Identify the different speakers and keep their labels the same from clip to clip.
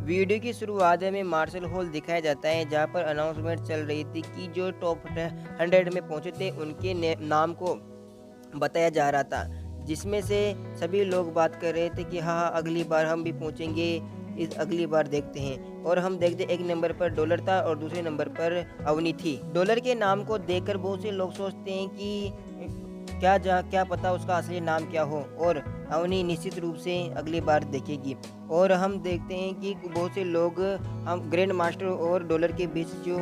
Speaker 1: Video की शुरुआत में मार्शल हॉल दिखाया जाता है जहां पर अनाउंसमेंट चल रही थी कि जो टॉप 100 में पहुंचे थे उनके नाम को बताया जा रहा था, जिसमें से सभी लोग बात कर रहे थे कि हाँ हाँ, अगली बार हम भी पहुंचेंगे। इस अगली बार देखते हैं और हम देखते एक नंबर पर डॉलर था और दूसरे नंबर पर अवनी थी। डॉलर के नाम को देखकर बहुत से लोग सोचते हैं कि क्या पता उसका असली नाम क्या हो, और अवनी निश्चित रूप से अगली बार देखेगी। और हम देखते हैं कि बहुत से लोग हम ग्रैंड मास्टर और डॉलर के बीच जो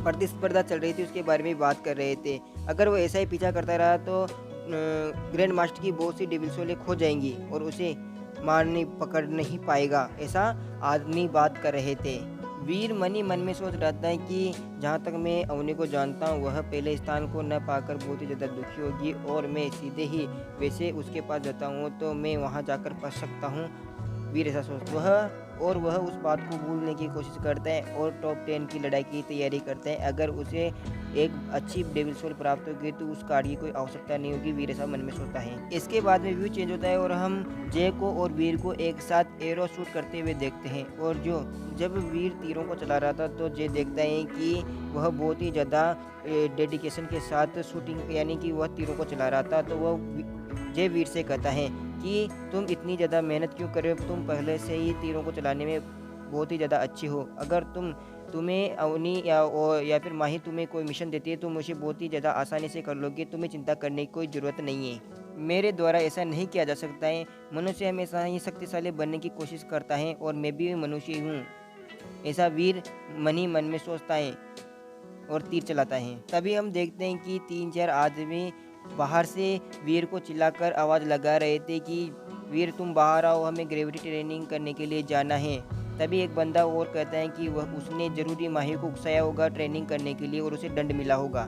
Speaker 1: प्रतिस्पर्धा चल रही थी उसके बारे में बात कर रहे थे। अगर वो ऐसा ही पीछा करता रहा तो ग्रैंड मास्टर की बहुत सी डेविल सोलें खो जाएंगी और उसे मारने पकड़ नहीं पाएगा, ऐसा आदमी बात कर रहे थे। वीर मनी मन में सोच रहा था कि जहाँ तक मैं अवनी को जानता हूँ वह पहले स्थान को न पाकर बहुत ही ज़्यादा दुखी होगी और मैं सीधे ही वैसे उसके पास जाता हूँ तो मैं वहाँ जाकर फंस सकता हूँ। वीर ऐसा सोच वह उस बात को भूलने की कोशिश करता है और टॉप 10 की लड़ाई की तैयारी करता है। अगर उसे एक अच्छी डेविल सोल प्राप्त होगी तो उस कार्ड की कोई आवश्यकता नहीं होगी, वीर ऐसा मन में सोचता है। इसके बाद में व्यू चेंज होता है और हम जय को और वीर को एक साथ एरो शूट करते हुए देखते हैं। और जब वीर तीरों को चला रहा था तो जय देखता है कि वह बहुत ही ज़्यादा डेडिकेशन के साथ शूटिंग यानी कि वह तीरों को चला रहा था। तो वह जय वीर से कहता है कि तुम इतनी ज़्यादा मेहनत क्यों कर रहे हो, तुम पहले से ही तीरों को चलाने में बहुत ही ज़्यादा अच्छी हो। अगर तुम्हें अवनी या फिर माही तुम्हें कोई मिशन देती है तो मुझे बहुत ही ज़्यादा आसानी से कर लोगे, तुम्हें चिंता करने की कोई ज़रूरत नहीं है। मेरे द्वारा ऐसा नहीं किया जा सकता है। मनुष्य हमेशा ही शक्तिशाली बनने की कोशिश करता है और मैं भी मनुष्य हूँ, ऐसा वीर मन ही मन में सोचता है और तीर चलाता है। तभी हम देखते हैं कि 3-4 आदमी बाहर से वीर को चिल्लाकर आवाज़ लगा रहे थे कि वीर तुम बाहर आओ, हमें ग्रेविटी ट्रेनिंग करने के लिए जाना है। तभी एक बंदा और कहता है कि वह उसने जरूरी माही को उकसाया होगा ट्रेनिंग करने के लिए और उसे दंड मिला होगा।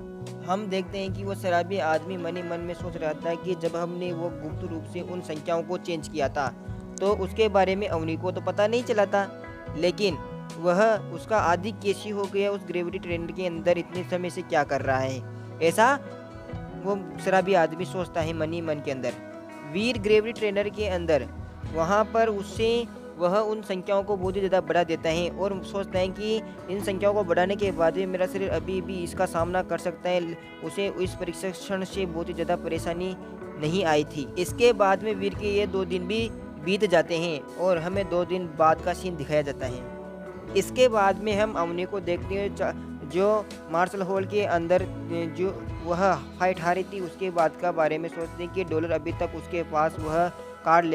Speaker 1: हम देखते हैं कि वो शराबी आदमी मन ही मन में सोच रहा था कि जब हमने वो गुप्त रूप से उन संख्याओं को चेंज किया था तो उसके बारे में अवनी को तो पता नहीं चला था, लेकिन वह उसका आदि कैसी हो गया उस ग्रेविटी ट्रेनर के अंदर इतने समय से क्या कर रहा है, ऐसा वो शराबी आदमी सोचता है मन ही मन के अंदर। वीर ग्रेविटी ट्रेनर के अंदर वहाँ पर उससे वह उन संख्याओं को बहुत ही ज़्यादा बढ़ा देता है और सोचता है कि इन संख्याओं को बढ़ाने के बाद भी मेरा शरीर अभी भी इसका सामना कर सकता है। उसे इस परीक्षण से बहुत ही ज़्यादा परेशानी नहीं आई थी। इसके बाद में वीर के ये 2 दिन भी बीत जाते हैं और हमें 2 दिन बाद का सीन दिखाया जाता है। इसके बाद में हम अवनी को देखते हैं जो मार्शल हॉल के अंदर जो वह फाइट हारी थी उसके बाद का बारे में सोचते हैं कि डॉलर अभी तक उसके पास वह कार्ड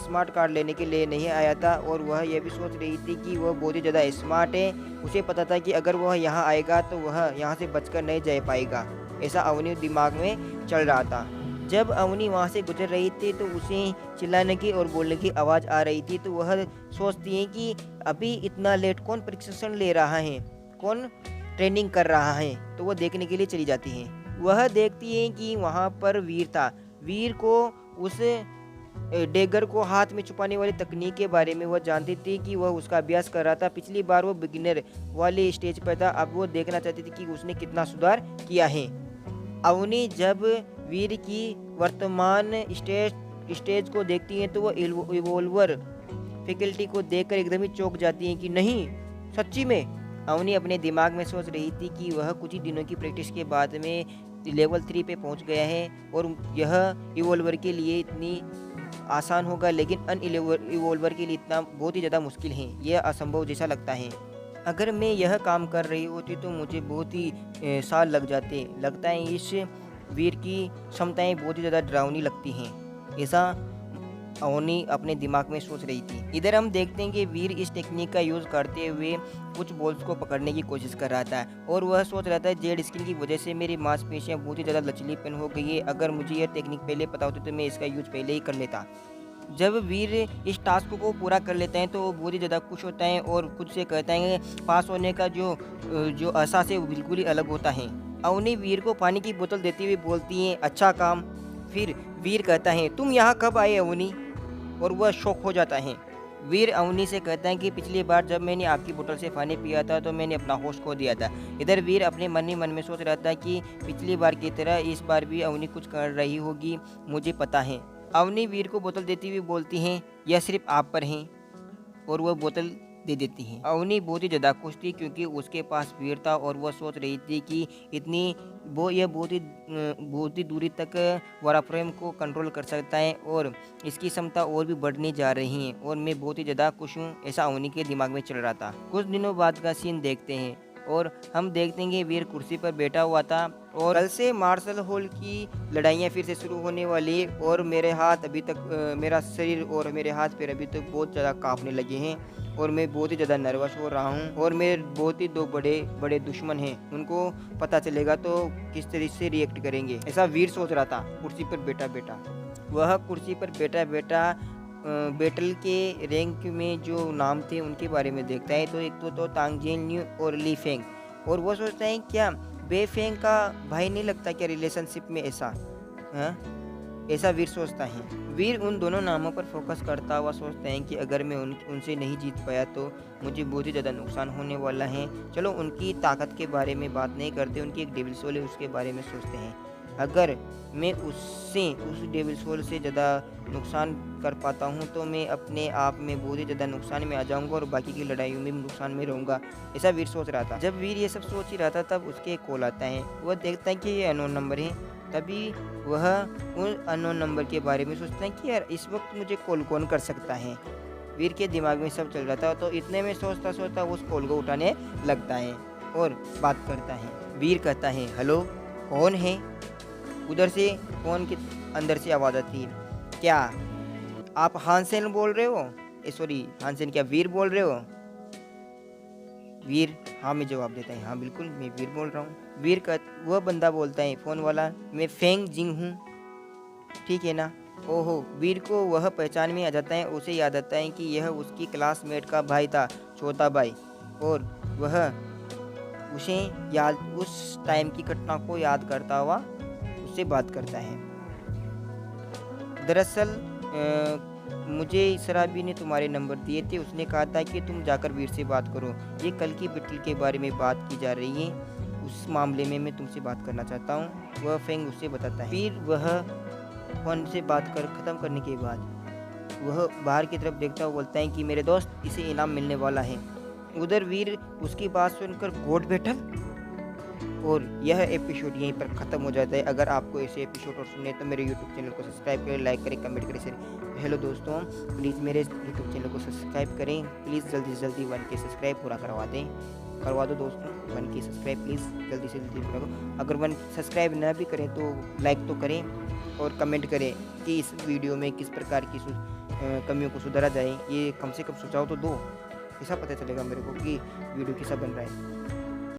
Speaker 1: स्मार्ट कार्ड लेने के लिए नहीं आया था और वह यह भी सोच रही थी कि वह बहुत ही ज़्यादा स्मार्ट है। उसे पता था कि अगर वह यहाँ आएगा तो वह यहाँ से बचकर नहीं जा पाएगा, ऐसा अवनी दिमाग में चल रहा था। जब अवनी वहाँ से गुजर रही थी तो उसे चिल्लाने की और बोलने की आवाज़ आ रही थी, तो वह सोचती है कि अभी इतना लेट कौन प्रशिक्षण ले रहा है, कौन ट्रेनिंग कर रहा है, तो वह देखने के लिए चली जाती है। वह देखती है कि वहाँ पर वीर था। वीर को उस डेगर को हाथ में छुपाने वाली तकनीक के बारे में वह जानती थी कि वह उसका अभ्यास कर रहा था। पिछली बार वो बिगिनर वाले स्टेज पर था, अब वो देखना चाहती थी कि उसने कितना सुधार किया है। अवनी जब वीर की वर्तमान स्टेज को देखती है तो वो इवोल्वर फैकल्टी को देखकर एकदम ही चौंक जाती है कि नहीं, सच्ची में। अवनी अपने दिमाग में सोच रही थी कि वह कुछ ही दिनों की प्रैक्टिस के बाद में लेवल 3 पे पहुंच गया है और यह इवोल्वर के लिए इतनी आसान होगा, लेकिन इवोल्वर के लिए इतना बहुत ही ज़्यादा मुश्किल है, यह असंभव जैसा लगता है। अगर मैं यह काम कर रही होती तो मुझे बहुत ही साल लग जाते। लगता है इस वीर की क्षमताएं बहुत ही ज़्यादा डरावनी लगती हैं, ऐसा अवनी अपने दिमाग में सोच रही थी। इधर हम देखते हैं कि वीर इस टेक्निक का यूज़ करते हुए कुछ बॉल्स को पकड़ने की कोशिश कर रहा था और वह सोच रहा था जेड स्किन की वजह से मेरी मांसपेशियां बहुत ही ज़्यादा लचीलीपन हो गई है, अगर मुझे यह टेक्निक पहले पता होती तो मैं इसका यूज पहले ही कर लेता। जब वीर इस टास्क को पूरा कर लेता है तो वो बहुत ही ज़्यादा खुश होता है और खुद से कहता है कि पास होने का जो जो एहसास है वो बिल्कुल ही अलग होता है। अवनी वीर को पानी की बोतल देती हुई बोलती है, अच्छा काम। फिर वीर कहता है, तुम यहाँ कब आए अवनी, और वह शौक हो जाता है। वीर अवनी से कहता है कि पिछली बार जब मैंने आपकी बोतल से पानी पिया था तो मैंने अपना होश खो दिया था। इधर वीर अपने मन ही मन में सोच रहा था कि पिछली बार की तरह इस बार भी अवनी कुछ कर रही होगी, मुझे पता है। अवनी वीर को बोतल देती हुई बोलती हैं, यह सिर्फ आप पर है और वह बोतल दे देती है। अवनी बहुत ही ज़्यादा खुश थी क्योंकि उसके पास वीर था और वह सोच रही थी कि इतनी यह बहुत ही दूरी तक वराफ्रेम को कंट्रोल कर सकता है और इसकी क्षमता और भी बढ़ने जा रही है और मैं बहुत ही ज़्यादा खुश हूँ, ऐसा अवनी के दिमाग में चल रहा था। कुछ दिनों बाद का सीन देखते हैं और हम देखते हैं कि वीर कुर्सी पर बैठा हुआ था और कल से मार्शल हॉल की लड़ाइयाँ फिर से शुरू होने वाली और मेरे हाथ अभी तक मेरा शरीर और मेरे हाथ पैर अभी तक बहुत ज़्यादा कांपने लगे हैं और मैं बहुत ही ज़्यादा नर्वस हो रहा हूँ और मेरे बहुत ही दो बड़े बड़े दुश्मन हैं, उनको पता चलेगा तो किस तरह से रिएक्ट करेंगे, ऐसा वीर सोच रहा था कुर्सी पर बैठा बैठा। वह कुर्सी पर बैठा बैठा बैटल के रैंक में जो नाम थे उनके बारे में देखता है। तो एक तो तांग जेन्यू और ली फेंग, और वो सोचता है क्या बे फेंग का भाई नहीं लगता क्या रिलेशनशिप में ऐसा, हाँ ऐसा वीर सोचता है। वीर उन दोनों नामों पर फोकस करता हुआ सोचते हैं कि अगर मैं उनसे नहीं जीत पाया तो मुझे बहुत ही ज़्यादा नुकसान होने वाला है। चलो उनकी ताकत के बारे में बात नहीं करते, उनकी एक डेविल सोल है उसके बारे में सोचते हैं। अगर मैं उस डेविल सोल से ज़्यादा नुकसान कर पाता हूँ तो मैं अपने आप में बहुत ही ज़्यादा नुकसान में आ जाऊँगा और बाकी की लड़ाइयों में नुकसान में रहूँगा, ऐसा वीर सोच रहा था। जब वीर ये सब सोच ही रहा था तब उसके एक कॉल आता है। वह देखता है कि ये अननोन नंबर है। तभी वह उन अननोन नंबर के बारे में सोचता है कि यार इस वक्त मुझे कॉल कौन कर सकता है। वीर के दिमाग में सब चल रहा था तो इतने में सोचता सोचता उस कॉल को उठाने लगता है और बात करता है। वीर कहता है हेलो कौन है। उधर से फोन के अंदर से आवाज़ आती है, क्या आप हानसेन बोल रहे हो? सॉरी हानसेन क्या वीर बोल रहे हो? वीर हाँ में जवाब देता है, हाँ बिल्कुल मैं वीर बोल रहा हूँ। वीर का वह बंदा बोलता है फ़ोन वाला, मैं फेंग जिंग हूँ, ठीक है ना। ओहो, वीर को वह पहचान में आ जाता है। उसे याद आता है कि यह उसकी क्लासमेट का भाई था, छोटा भाई, और वह उसे याद उस टाइम की घटना को याद करता हुआ उससे बात करता है। दरअसल मुझे शराबी ने तुम्हारे नंबर दिए थे, उसने कहा था कि तुम जाकर वीर से बात करो, ये कल की बैटल के बारे में बात की जा रही है, उस मामले में मैं तुमसे बात करना चाहता हूँ। वह फेंग उससे बताता है। फिर वह फोन से बात कर ख़त्म करने के बाद वह बाहर की तरफ देखता हुआ बोलता है कि मेरे दोस्त इसे इनाम मिलने वाला है। उधर वीर उसकी बात सुनकर गोड बैठल। और यह एपिसोड यहीं पर ख़त्म हो जाता है। अगर आपको ऐसे एपिसोड और सुनने तो मेरे यूट्यूब चैनल को सब्सक्राइब करें, लाइक करें, कमेंट करें, शेयर। हेलो दोस्तों, प्लीज़ मेरे यूट्यूब चैनल को सब्सक्राइब करें, प्लीज़ जल्दी से जल्दी 1K सब्सक्राइब पूरा करवा दो दोस्तों। 1K सब्सक्राइब प्लीज़ जल्दी से जल्दी पूरा करो। अगर 1 सब्सक्राइब ना भी करें तो लाइक तो करें और कमेंट करें कि इस वीडियो में किस प्रकार की कमियों को सुधारा जाए। ये कम से कम सुझाव तो दो, ऐसा पता चलेगा मेरे को कि वीडियो कैसा बन रहा है।